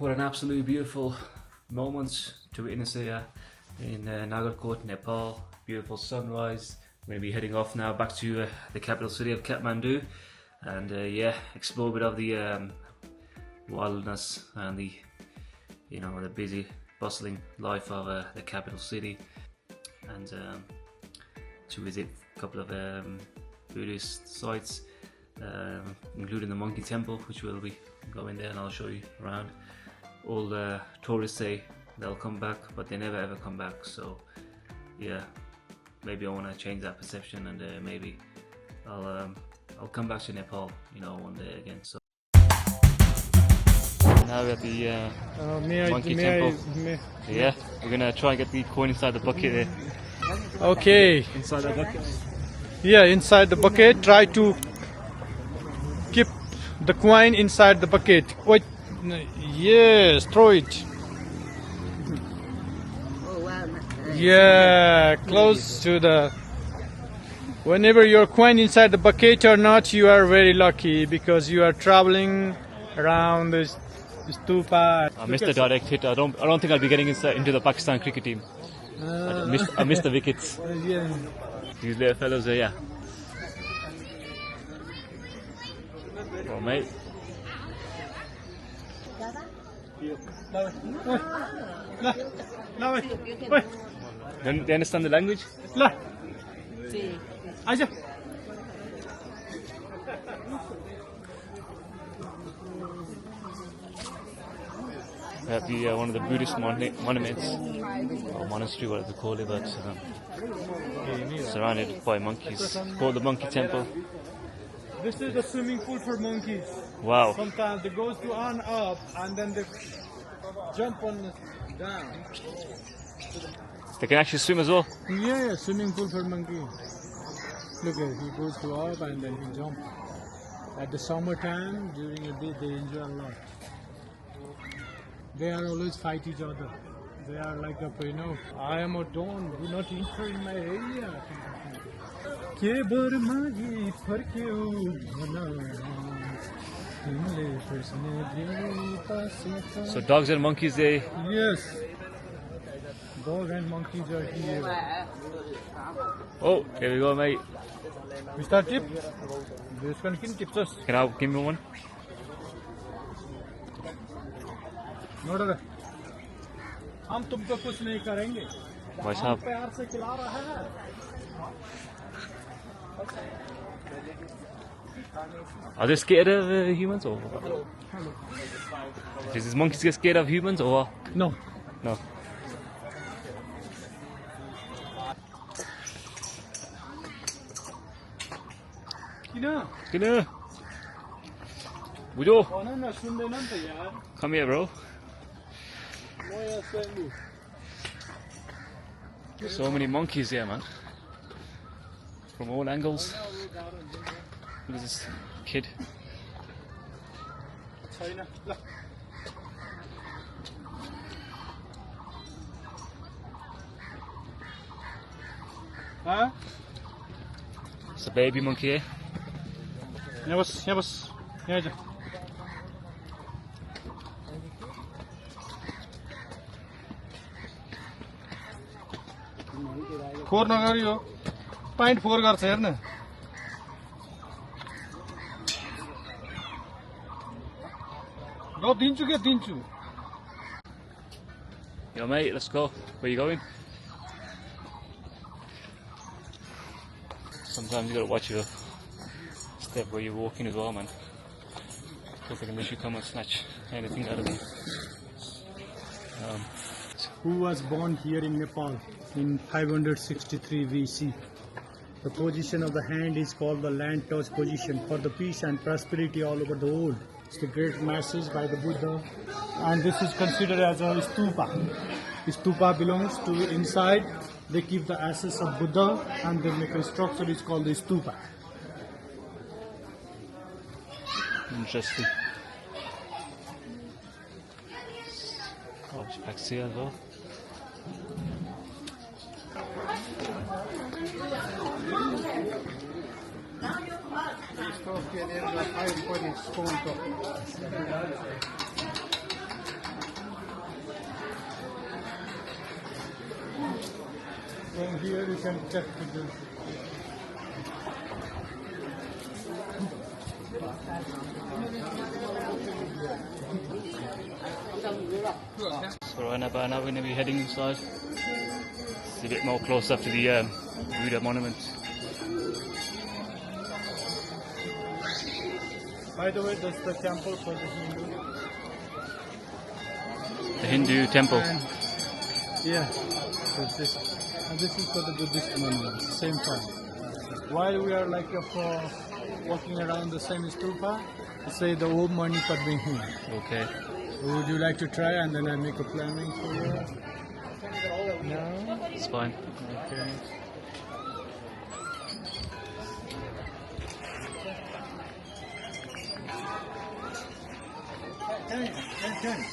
what an absolutely beautiful moment to witness here in Nagarkot, Nepal. Beautiful sunrise. We're going to be heading off now back to the capital city of Kathmandu, and yeah, explore a bit of the wildness and the the busy, bustling life of the capital city, and to visit a couple of Buddhist sites, including the Monkey Temple, which we'll be going there, and I'll show you around. All the tourists say they'll come back, but they never ever come back. So yeah, maybe I want to change that perception, and maybe I'll come back to Nepal, one day again. So now we're at the Monkey Temple. Yeah, we're gonna try and get the coin inside the bucket there. Okay. Inside the bucket. Yeah, inside the bucket. Try to keep the coin inside the bucket. Wait. Yes, throw it. Yeah, close to the. Whenever your coin inside the bucket or not, you are very lucky because you are traveling around this Stupa. I missed the direct hit. I don't think I'll be getting into the Pakistan cricket team. I missed the wickets. Yeah. These little fellows are, yeah. Oh, mate. They understand the language? At the one of the Buddhist monuments, or monastery, whatever they call it, but surrounded by monkeys, called the Monkey Temple. This is the swimming pool for monkeys. Wow. Sometimes they goes to on up and then they jump on down. They can actually swim as well? Yeah, swimming pool for monkey. Look at he goes to up and then he jump. At the summertime, during the day, they enjoy a lot. They are always fight each other. They are like a, I am a don, do not enter in my area. So dogs and monkeys, they... Yes. Dogs and monkeys are here. Oh, here we go, mate. Mr. Tip, this one can tips us. Can I give me one? No, no, हम तुमको कुछ नहीं करेंगे. भाई साहब. प्यार से खिला रहा है. Are they scared of humans or what? Does these monkeys get scared of humans or what? No. No. Kina. Bujo. Come here, bro. So many monkeys here, man. From all angles. Look at this kid. Huh? It's a baby monkey here. Yabas. फोर नगरियो 0.4 गर्छ हेर्न. ल दिन्छु के दिन्छु. Yo mate, let's go. Where you going? Sometimes you gotta watch your step where you're walking as well, man. Because they can literally come and snatch anything out of you. Who was born here in Nepal in 563 BC. The position of the hand is called the land touch position for the peace and prosperity all over the world. It's the great message by the Buddha, and this is considered as a stupa. Stupa belongs to inside. They keep the ashes of Buddha and they make a structure. It's called the stupa. Interesting. Oh, back here as well. From here you can check the So right now we're going to be heading inside. See a bit more close up to the Buddha monument. By the way, that's the temple for the Hindu. The Hindu temple. And yeah, so this is for the Buddhist monument, same time. While we are like walking around the same stupa, say the Om Mani Padme Hum. Okay. Would you like to try, and then I make a planning for you? No? It's fine. Okay. Ten.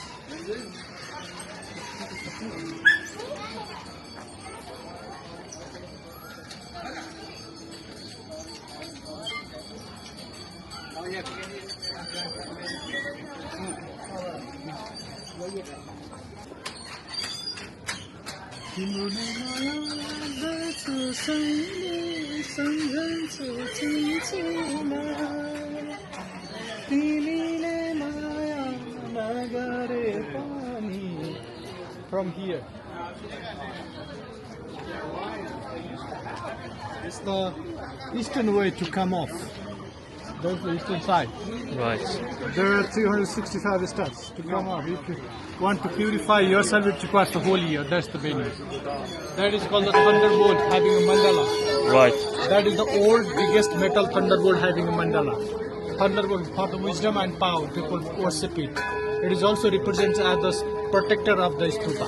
From here, it's the eastern way to come off. That's the eastern side. Right. There are 365 steps to come off. If you want to purify yourself, it requires the whole year. That's the benefit. That is called the thunderbolt having a mandala. Right. That is the old biggest metal thunderbolt having a mandala. Thunderbolt for the wisdom and power. People worship it. It is also represents as the protector of the stupa.